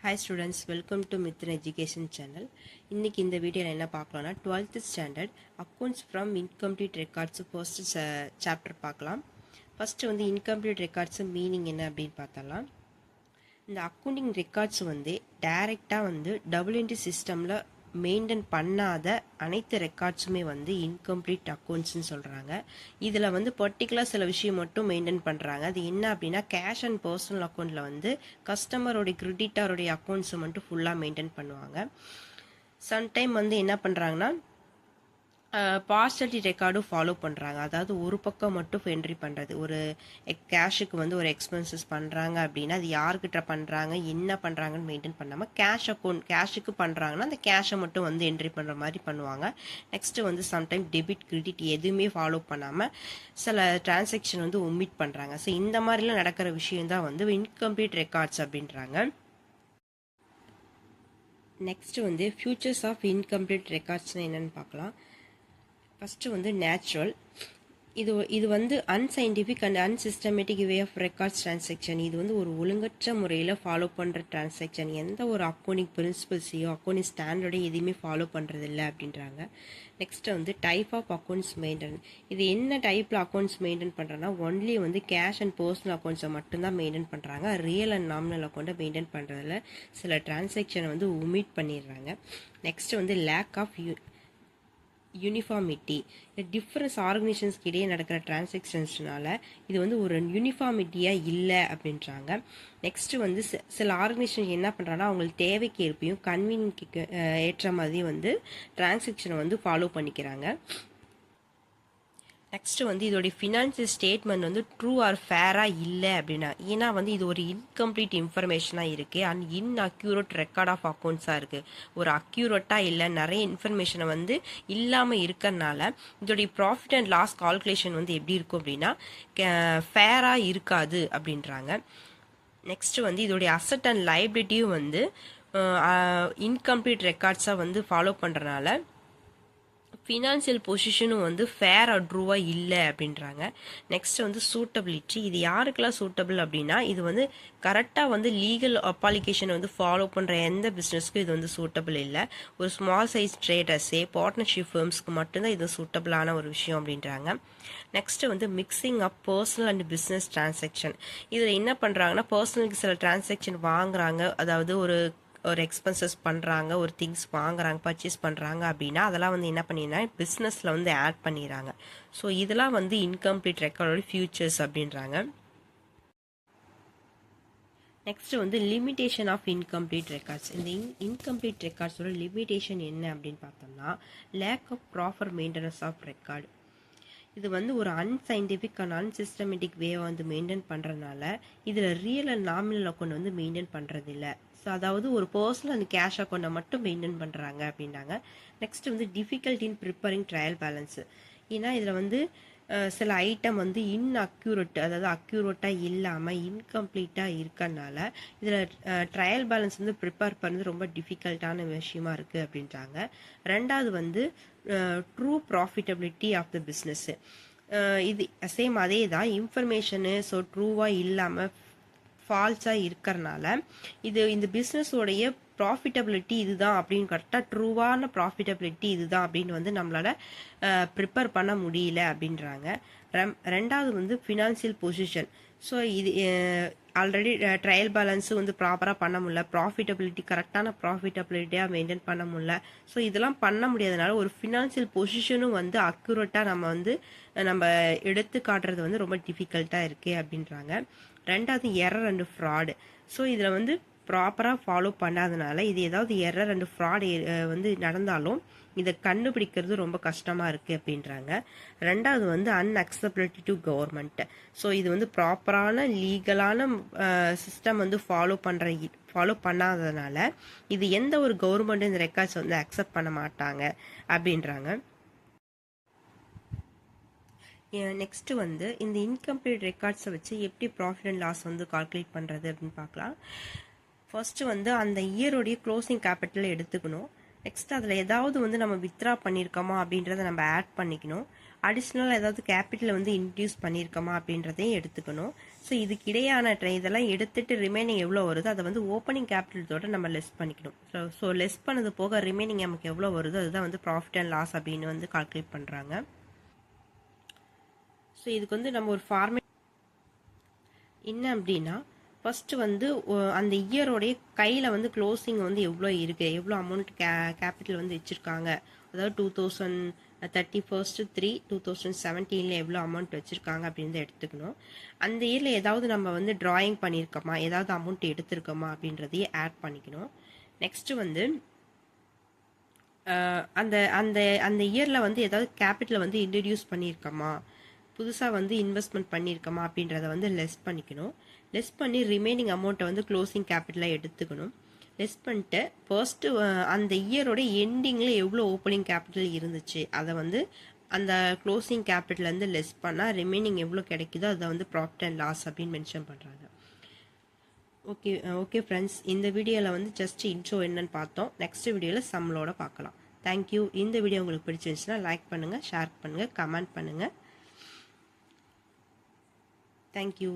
Hi students, welcome to Mithun Education channel. இன்னைக்கு இந்த வீடியோல என்ன பார்க்கலாம்னா 12th standard accounts from incomplete records first chapter பார்க்கலாம். First வந்து incomplete records meaning என்ன அப்படினு பார்த்தலாம். இந்த accounting records வந்து டைரக்டா வந்து டபுள் என்ட்ரி சிஸ்டம்ல மெயின்டைன் பண்ணாத அனைத்து ரெக்கார்ட்ஸுமே வந்து இன்கம்ப்ளீட் அக்கௌண்ட்ஸ்னு சொல்கிறாங்க. இதில் வந்து பர்டிகுலர் சில விஷயம் மட்டும் மெயின்டைன் பண்ணுறாங்க. அது என்ன அப்படின்னா கேஷ் அண்ட் பர்சனல் அக்கௌண்ட்டில் வந்து கஸ்டமருடைய கிரெடிட்டாருடைய அக்கௌண்ட்ஸை மட்டும் ஃபுல்லாக மெயின்டைன் பண்ணுவாங்க. சம்டைம் வந்து என்ன பண்ணுறாங்கன்னா பார்சலிட்டி ரெக்கார்டும் ஃபாலோ பண்ணுறாங்க. அதாவது ஒரு பக்கம் மட்டும் என்ட்ரி பண்ணுறது. ஒரு கேஷுக்கு வந்து ஒரு எக்ஸ்பென்சஸ் பண்ணுறாங்க அப்படின்னா அது யார்கிட்ட பண்ணுறாங்க என்ன பண்ணுறாங்கன்னு மெயின்டைன் பண்ணாமல் கேஷுக்கு பண்ணுறாங்கன்னா அந்த கேஷை மட்டும் வந்து என்ட்ரி பண்ணுற மாதிரி பண்ணுவாங்க. நெக்ஸ்ட்டு வந்து சம்டைம் டெபிட் கிரெடிட் எதுவுமே ஃபாலோ பண்ணாமல் சில டிரான்சாக்ஷன் வந்து ஒமிட் பண்ணுறாங்க. ஸோ இந்த மாதிரிலாம் நடக்கிற விஷயம் தான் வந்து இன்கம்ப்ளீட் ரெக்கார்ட்ஸ் அப்படின்றாங்க. நெக்ஸ்ட் வந்து ஃபியூச்சர்ஸ் ஆஃப் இன்கம்ப்ளீட் ரெக்கார்ட்ஸ்னால் என்னென்னு பார்க்கலாம். ஃபஸ்ட்டு வந்து நேச்சுரல். இது வந்து unscientific and unsystematic way of records transaction. இது வந்து ஒரு ஒழுங்கற்ற முறையில் ஃபாலோ பண்ணுற டிரான்சாக்ஷன். எந்த ஒரு அக்கௌண்டிங் பிரின்சிபல்ஸையோ அக்கௌண்டிங் ஸ்டாண்டர்டையும் எதுவுமே ஃபாலோ பண்ணுறதில்ல அப்படின்றாங்க. நெக்ஸ்ட்டு வந்து டைப் ஆஃப் அக்கௌண்ட்ஸ் மெயின்டைன். இது என்ன டைப்பில் அக்கௌண்ட்ஸ் மெயின்டைன் பண்ணுறேன்னா ஒன்லி வந்து கேஷ் அண்ட் பர்சனல் அக்கௌண்ட்ஸை மட்டும்தான் மெயின்டைன் பண்ணுறாங்க. ரியல் அண்ட் நாமினல் அக்கௌண்ட்டை மெயின்டைன் பண்ணுறதில்ல. சில டிரான்சாக்ஷனை வந்து ஒமிட் பண்ணிடுறாங்க. நெக்ஸ்ட்டு வந்து லேக் ஆஃப் யூனிஃபார்மிட்டி. டிஃப்ரெண்ட்ஸ் ஆர்கனைசேஷன்ஸ்க்கு இடையே நடக்கிற டிரான்சாக்ஷன்ஸ்னால இது வந்து ஒரு யூனிஃபார்மிட்டியாக இல்லை அப்படின்றாங்க. நெக்ஸ்ட்டு வந்து சில ஆர்கனைசேஷன் என்ன பண்ணுறாங்கன்னா அவங்களுக்கு தேவைக்கு ஏற்பையும் கன்வீனியன்ட்க்கு ஏற்ற மாதிரி வந்து டிரான்சாக்ஷனை வந்து ஃபாலோ பண்ணிக்கிறாங்க. நெக்ஸ்ட்டு வந்து இதோடைய ஃபினான்ஷியல் ஸ்டேட்மெண்ட் வந்து ட்ரூ ஆர் ஃபேராக இல்லை அப்படின்னா, ஏன்னா வந்து இது ஒரு இன்கம்ப்ளீட் இன்ஃபர்மேஷனாக இருக்குது அண்ட் இன்அக்யூரேட் ரெக்கார்ட் ஆஃப் அக்கௌண்ட்ஸாக இருக்குது. ஒரு அக்யூரேட்டாக இல்லை, நிறைய இன்ஃபர்மேஷனை வந்து இல்லாமல் இருக்கறனால இதோடைய ப்ராஃபிட் அண்ட் லாஸ் கால்குலேஷன் வந்து எப்படி இருக்கும் அப்படின்னா ஃபேராக இருக்காது அப்படின்றாங்க. நெக்ஸ்ட்டு வந்து இதோடைய அசட் அண்ட் லைபிலிட்டியும் வந்து இன்கம்ப்ளீட் ரெக்கார்ட்ஸாக வந்து ஃபாலோ பண்ணுறனால ஃபினான்ஷியல் பொசிஷனும் வந்து ஃபேர் ஆர் ட்ரூவாக இல்லை அப்படின்றாங்க. நெக்ஸ்ட் வந்து சூட்டபிலிட்டி. இது யாருக்கெல்லாம் சூட்டபிள் அப்படின்னா இது வந்து கரெக்டாக வந்து லீகல் அப்ளிகேஷனை வந்து ஃபாலோ பண்ணுற எந்த பிஸ்னஸ்க்கும் இது வந்து சூட்டபிள் இல்லை. ஒரு ஸ்மால் சைஸ் ட்ரேடர்ஸே பார்ட்னர்ஷிப் ஃபர்ம்ஸ்க்கு மட்டும்தான் இது சூட்டபிளான ஒரு விஷயம் அப்படின்றாங்க. நெக்ஸ்ட்டு வந்து mixing up personal and business transaction. இதில் என்ன பண்ணுறாங்கன்னா பர்சனலுக்கு சில டிரான்சாக்ஷன் வாங்குறாங்க, அதாவது ஒரு எக்ஸ்பென்சஸ் பண்ணுறாங்க, ஒரு திங்ஸ் வாங்குறாங்க, பர்ச்சேஸ் பண்ணுறாங்க அப்படின்னா அதெல்லாம் வந்து என்ன பண்ணினா பிஸ்னஸில் வந்து ஆட் பண்ணிடுறாங்க. ஸோ இதெல்லாம் வந்து இன்கம்ப்ளீட் ரெக்கார்டோட ஃபியூச்சர்ஸ் அப்படின்றாங்க. நெக்ஸ்ட் வந்து லிமிடேஷன் ஆஃப் இன்கம்ப்ளீட் ரெக்கார்ட்ஸ். இந்த இன்கம்ப்ளீட் ரெக்கார்ட்ஸோட லிமிடேஷன் என்ன அப்படின்னு பார்த்தோம்னா lack of proper maintenance of record. இது வந்து ஒரு அன்சைன்டிஃபிக் அண்ட் அன்சிஸ்டமேட்டிக் வேவை வந்து மெயின்டைன் பண்ணுறதுனால இதில் ரியல் அண்ட் நாமினல் அக்கௌண்ட் வந்து மெயின்டைன் பண்ணுறதில்ல. ஸோ அதாவது ஒரு பர்சனல் அந்த கேஷ் அக்கௌண்ட்டை மட்டும் மெயின்டைன் பண்ணுறாங்க அப்படின்னாங்க. நெக்ஸ்ட் வந்து டிஃபிகல்ட் இன் ப்ரிப்பரிங் ட்ரையல் பேலன்ஸு. ஏன்னா இதில் வந்து சில ஐட்டம் வந்து இன்அக்யூரேட், அதாவது அக்யூரேட்டாக இல்லாமல் இன்கம்ப்ளீட்டாக இருக்கறனால இதில் ட்ரையல் பேலன்ஸ் வந்து ப்ரிப்பேர் பண்ணுறது ரொம்ப டிஃபிகல்ட்டான விஷயமா இருக்குது அப்படின்றாங்க. ரெண்டாவது வந்து true profitability of the business. இது சேம் அதே தான் இன்ஃபர்மேஷனு. ஸோ ட்ரூவாக இல்லாமல் ஃபால்ஸாக இருக்கிறனால இந்த பிஸ்னஸோடைய ப்ராஃபிட்டபிலிட்டி இதுதான் அப்படின்னு கரெக்டாக ட்ரூவான ப்ராஃபிட்டபிலிட்டி இதுதான் அப்படின்னு வந்து நம்மளால் ப்ரிப்பேர் பண்ண முடியல அப்படின்றாங்க. ரெண்டாவது வந்து ஃபினான்ஷியல் பொசிஷன். ஸோ இது ஆல்ரெடி ட்ரையல் பேலன்ஸு வந்து ப்ராப்பராக பண்ண முடியல, ப்ராஃபிட்டபிலிட்டி கரெக்டான ப்ராஃபிட்டபிலிட்டியாக மெயின்டைன் பண்ண முடியல. ஸோ இதெல்லாம் பண்ண முடியாதனால ஒரு ஃபினான்ஷியல் பொசிஷனும் வந்து அக்யூரேட்டாக நம்ம எடுத்து காட்டுறது வந்து ரொம்ப டிஃபிகல்ட்டாக இருக்குது அப்படின்றாங்க. ரெண்டாவது எரர் அண்டு ஃப்ராடு. ஸோ இதில் வந்து ப்ராப்பராக ஃபாலோ பண்ணாதனால இது ஏதாவது எரர் அண்டு ஃப்ராடு வந்து நடந்தாலும் இதை கண்டுபிடிக்கிறது ரொம்ப கஷ்டமாக இருக்குது அப்படின்றாங்க. ரெண்டாவது வந்து அன்அக்செப்டபிலிட்டி டு கவர்மெண்ட். ஸோ இது வந்து ப்ராப்பரான லீகலான சிஸ்டம் வந்து ஃபாலோ பண்ணாததுனால இது எந்த ஒரு கவர்மெண்ட்டும் இந்த ரெக்கார்ட்ஸ் வந்து அக்செப்ட் பண்ண மாட்டாங்க அப்படின்றாங்க. நெக்ஸ்ட்டு வந்து இந்த இன்கம்ப்ளீட் ரெக்கார்ட்ஸை வச்சு எப்படி ப்ராஃபிட் அண்ட் லாஸ் வந்து கால்குலேட் பண்ணுறது அப்படின்னு பார்க்கலாம். ஃபர்ஸ்ட்டு வந்து அந்த இயரோடைய க்ளோசிங் கேபிட்டலை எடுத்துக்கணும். நெக்ஸ்ட் அதில் ஏதாவது வந்து நம்ம வித்ரா பண்ணியிருக்கோமா அப்படின்றத நம்ம ஆட் பண்ணிக்கணும். அடிஷ்னலாக ஏதாவது கேபிட்டலை வந்து இன்ட்யூஸ் பண்ணியிருக்கோமா அப்படின்றதையும் எடுத்துக்கணும். ஸோ இதுக்கு இடையான இதெல்லாம் எடுத்துட்டு ரிமைனிங் எவ்வளோ வருதோ அதை வந்து ஓப்பனிங் கேபிட்டலோட நம்ம லெஸ் பண்ணிக்கணும். ஸோ லெஸ் பண்ணது போக ரிமைனிங் நமக்கு எவ்வளோ வருதோ அதுதான் வந்து ப்ராஃபிட் அண்ட் லாஸ் அப்படின்னு வந்து கால்குலேட் பண்ணுறாங்க. ஸோ இதுக்கு வந்து நம்ம ஒரு ஃபார்மேட் என்ன அப்படின்னா, ஃபஸ்ட்டு வந்து அந்த இயரோடைய கையில் வந்து க்ளோசிங் வந்து எவ்வளோ இருக்குது, எவ்வளோ அமௌண்ட் கேபிட்டல் வந்து வச்சுருக்காங்க, அதாவது 2031/3/2017 எவ்வளோ அமௌண்ட் வச்சுருக்காங்க அப்படின்னு எடுத்துக்கணும். அந்த இயரில் ஏதாவது நம்ம வந்து ட்ராயிங் பண்ணியிருக்கோமா, ஏதாவது அமௌண்ட் எடுத்திருக்கோமா அப்படின்றதையே ஆட் பண்ணிக்கணும். நெக்ஸ்ட்டு வந்து அந்த அந்த அந்த இயரில் வந்து ஏதாவது கேபிட்டலை வந்து இன்ட்ரடியூஸ் பண்ணியிருக்கோமா, புதுசாக வந்து இன்வெஸ்ட்மெண்ட் பண்ணியிருக்கோமா அப்படின்றத வந்து லெஸ் பண்ணிக்கணும். லெஸ் பண்ணி ரிமைனிங் அமௌண்ட்டை வந்து க்ளோசிங் கேபிட்டலாக எடுத்துக்கணும். லெஸ் பண்ணிட்டு ஃபர்ஸ்ட்டு அந்த இயரோட எண்டிங்கில் எவ்வளோ ஓப்பனிங் கேபிட்டல் இருந்துச்சு அதை வந்து அந்த க்ளோசிங் கேபிட்டலேருந்து லெஸ் பண்ணால் ரிமைனிங் எவ்வளோ கிடைக்குதோ அதை வந்து ப்ராஃபிட் அண்ட் லாஸ் அப்படின்னு மென்ஷன் பண்ணுறாங்க. ஓகே ஃப்ரெண்ட்ஸ், இந்த வீடியோவில் வந்து ஜஸ்ட் இன்ட்ரோ என்னன்னு பார்த்தோம். நெக்ஸ்ட் வீடியோவில் சம்மளோட பார்க்கலாம். தேங்க்யூ. இந்த வீடியோ உங்களுக்கு பிடிச்சிருந்துச்சுன்னா லைக் பண்ணுங்கள், ஷேர் பண்ணுங்கள், கமெண்ட் பண்ணுங்கள். Thank you.